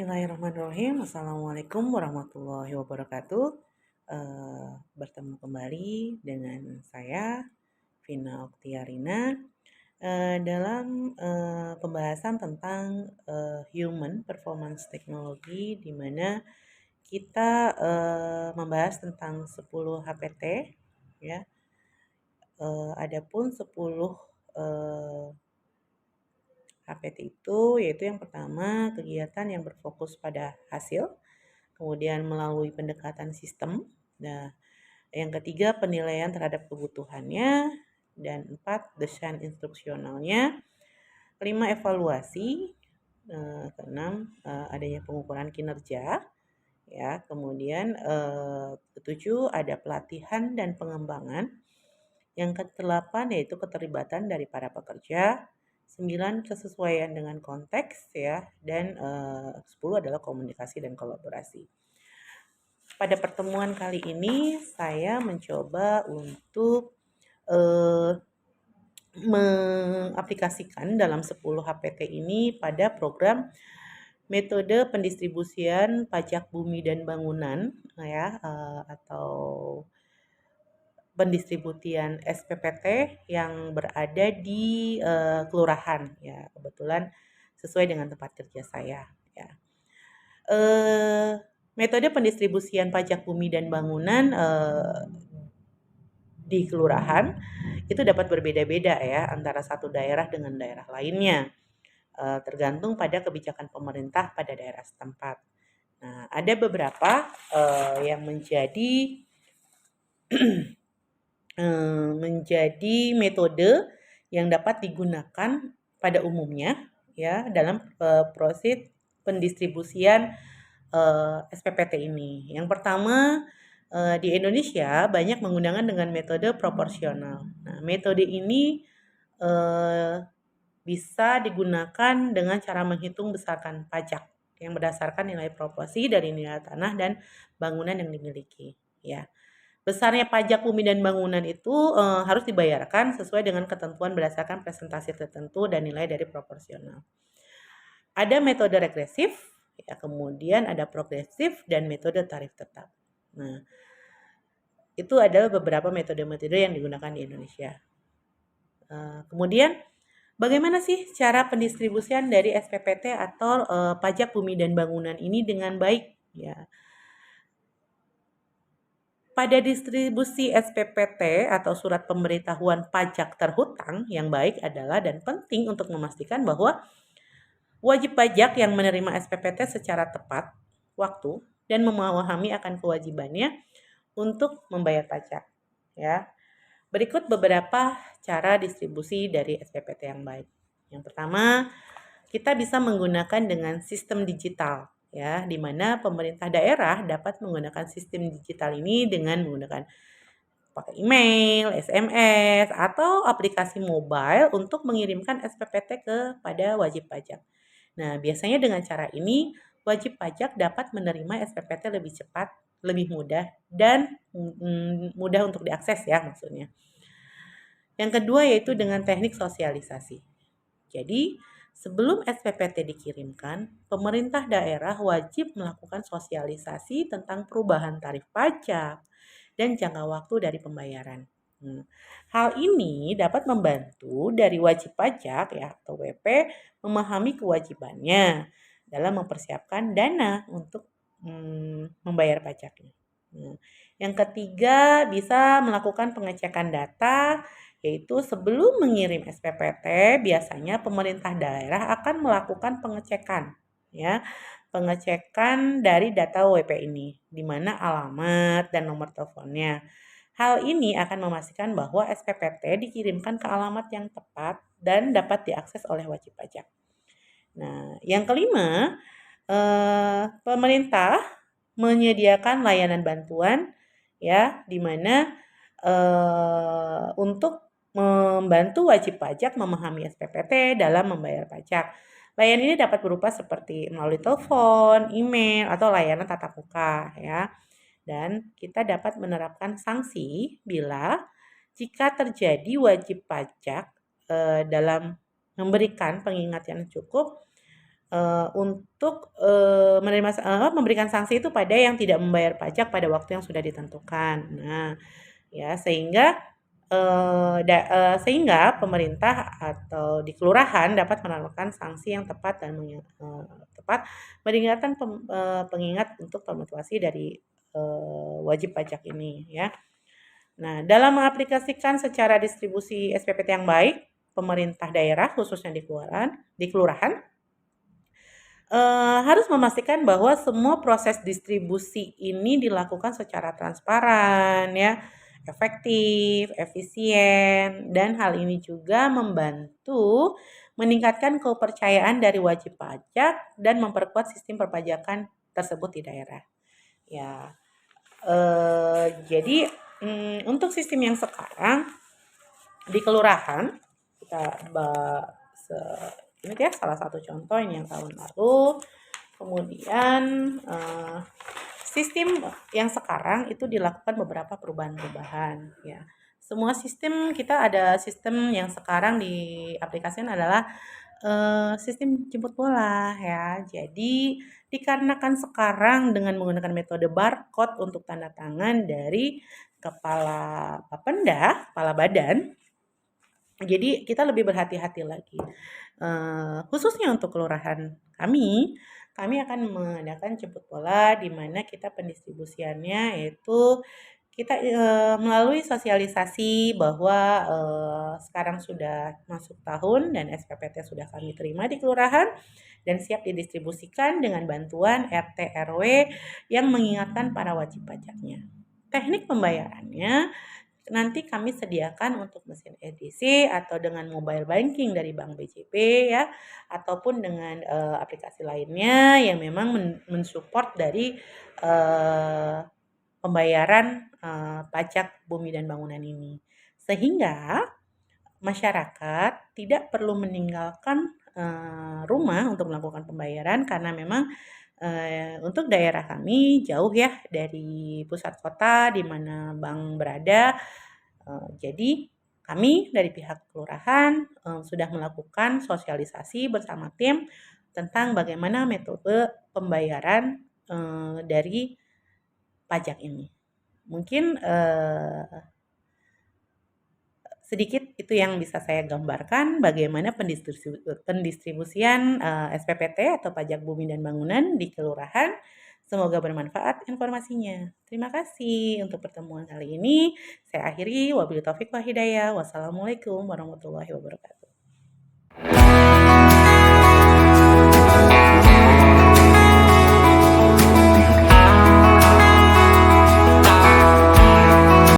Bismillahirrahmanirrahim. Assalamualaikum warahmatullahi wabarakatuh. Bertemu kembali dengan saya, Vina Oktiarina, dalam pembahasan tentang Human Performance Technology, di mana kita membahas tentang 10 HPT, ya. Adapun 10 HPT itu yaitu yang pertama kegiatan yang berfokus pada hasil, kemudian melalui pendekatan sistem. Nah, yang ketiga penilaian terhadap kebutuhannya, dan 4 desain instruksionalnya, 5 evaluasi, keenam adanya pengukuran kinerja, ya. Kemudian ketujuh ada pelatihan dan pengembangan. Yang ke-8 yaitu keterlibatan dari para pekerja. 9 kesesuaian dengan konteks, ya, dan 10 adalah komunikasi dan kolaborasi. Pada pertemuan kali ini saya mencoba untuk mengaplikasikan dalam 10 HPT ini pada program metode pendistribusian pajak bumi dan bangunan, ya, atau pendistributian SPPT yang berada di kelurahan, ya, kebetulan sesuai dengan tempat kerja saya, ya. Metode pendistribusian pajak bumi dan bangunan di kelurahan itu dapat berbeda-beda, ya, antara satu daerah dengan daerah lainnya, tergantung pada kebijakan pemerintah pada daerah setempat. Nah, ada beberapa yang menjadi metode yang dapat digunakan pada umumnya, ya, dalam proses pendistribusian SPPT ini. Yang pertama, di Indonesia banyak menggunakan dengan metode proporsional. Nah, metode ini bisa digunakan dengan cara menghitung besarkan pajak yang berdasarkan nilai proporsi dari nilai tanah dan bangunan yang dimiliki, ya. Besarnya pajak bumi dan bangunan itu harus dibayarkan sesuai dengan ketentuan berdasarkan presentasi tertentu dan nilai dari proporsional. Ada metode regresif, ya, kemudian ada progresif dan metode tarif tetap. Nah, itu adalah beberapa metode-metode yang digunakan di Indonesia. Kemudian bagaimana sih cara pendistribusian dari SPPT atau pajak bumi dan bangunan ini dengan baik, ya? Pada distribusi SPPT atau surat pemberitahuan pajak terhutang yang baik adalah dan penting untuk memastikan bahwa wajib pajak yang menerima SPPT secara tepat waktu dan memahami akan kewajibannya untuk membayar pajak, ya. Berikut beberapa cara distribusi dari SPPT yang baik. Yang pertama, kita bisa menggunakan dengan sistem digital, ya, di mana pemerintah daerah dapat menggunakan sistem digital ini dengan menggunakan pakai email, SMS, atau aplikasi mobile untuk mengirimkan SPPT kepada wajib pajak. Nah, biasanya dengan cara ini wajib pajak dapat menerima SPPT lebih cepat, lebih mudah, dan mudah untuk diakses, ya, maksudnya. Yang kedua yaitu dengan teknik sosialisasi. Jadi, sebelum SPPT dikirimkan, pemerintah daerah wajib melakukan sosialisasi tentang perubahan tarif pajak dan jangka waktu dari pembayaran. Hal ini dapat membantu dari wajib pajak, ya, atau WP memahami kewajibannya dalam mempersiapkan dana untuk membayar pajaknya. Yang ketiga, bisa melakukan pengecekan data, yaitu sebelum mengirim SPPT, biasanya pemerintah daerah akan melakukan pengecekan, ya, pengecekan dari data WP ini, di mana alamat dan nomor teleponnya. Hal ini akan memastikan bahwa SPPT dikirimkan ke alamat yang tepat dan dapat diakses oleh wajib pajak. Nah, yang kelima, pemerintah menyediakan layanan bantuan, ya, di mana untuk membantu wajib pajak memahami SPPT dalam membayar pajak. Layanan ini dapat berupa seperti melalui telepon, email, atau layanan tatap muka, ya. Dan kita dapat menerapkan sanksi bila jika terjadi wajib pajak dalam memberikan pengingat yang cukup untuk memberikan sanksi itu pada yang tidak membayar pajak pada waktu yang sudah ditentukan. Nah, ya sehingga pemerintah atau di kelurahan dapat menerapkan sanksi yang tepat dan tepat mengingatkan pengingat untuk pemotivasi dari wajib pajak ini ya. Nah, dalam mengaplikasikan secara distribusi SPPT yang baik, pemerintah daerah khususnya di kelurahan harus memastikan bahwa semua proses distribusi ini dilakukan secara transparan ya, efektif, efisien, dan hal ini juga membantu meningkatkan kepercayaan dari wajib pajak dan memperkuat sistem perpajakan tersebut di daerah. Ya, jadi untuk sistem yang sekarang di kelurahan kita ini ya salah satu contoh ini yang tahun lalu. Kemudian sistem yang sekarang itu dilakukan beberapa perubahan-perubahan ya. Semua sistem kita ada sistem yang sekarang diaplikasikan adalah sistem jemput bola ya. Jadi dikarenakan sekarang dengan menggunakan metode barcode untuk tanda tangan dari kepala Bapenda, kepala badan, jadi kita lebih berhati-hati lagi. Khususnya untuk kelurahan kami akan mengadakan jemput bola di mana kita pendistribusiannya yaitu kita melalui sosialisasi bahwa sekarang sudah masuk tahun dan SPPT sudah kami terima di kelurahan dan siap didistribusikan dengan bantuan RT RW yang mengingatkan para wajib pajaknya. Teknik pembayarannya nanti kami sediakan untuk mesin EDC atau dengan mobile banking dari Bank BJB ya, ataupun dengan aplikasi lainnya yang memang mensupport dari pembayaran pajak bumi dan bangunan ini. Sehingga masyarakat tidak perlu meninggalkan rumah untuk melakukan pembayaran karena memang untuk daerah kami jauh ya dari pusat kota di mana bank berada. Jadi kami dari pihak kelurahan sudah melakukan sosialisasi bersama tim tentang bagaimana metode pembayaran dari pajak ini. Mungkin sedikit itu yang bisa saya gambarkan bagaimana pendistribusian SPPT atau pajak bumi dan bangunan di kelurahan. Semoga bermanfaat informasinya. Terima kasih untuk pertemuan kali ini. Saya akhiri, wabillahi taufiq wal hidayah. Wassalamualaikum warahmatullahi wabarakatuh.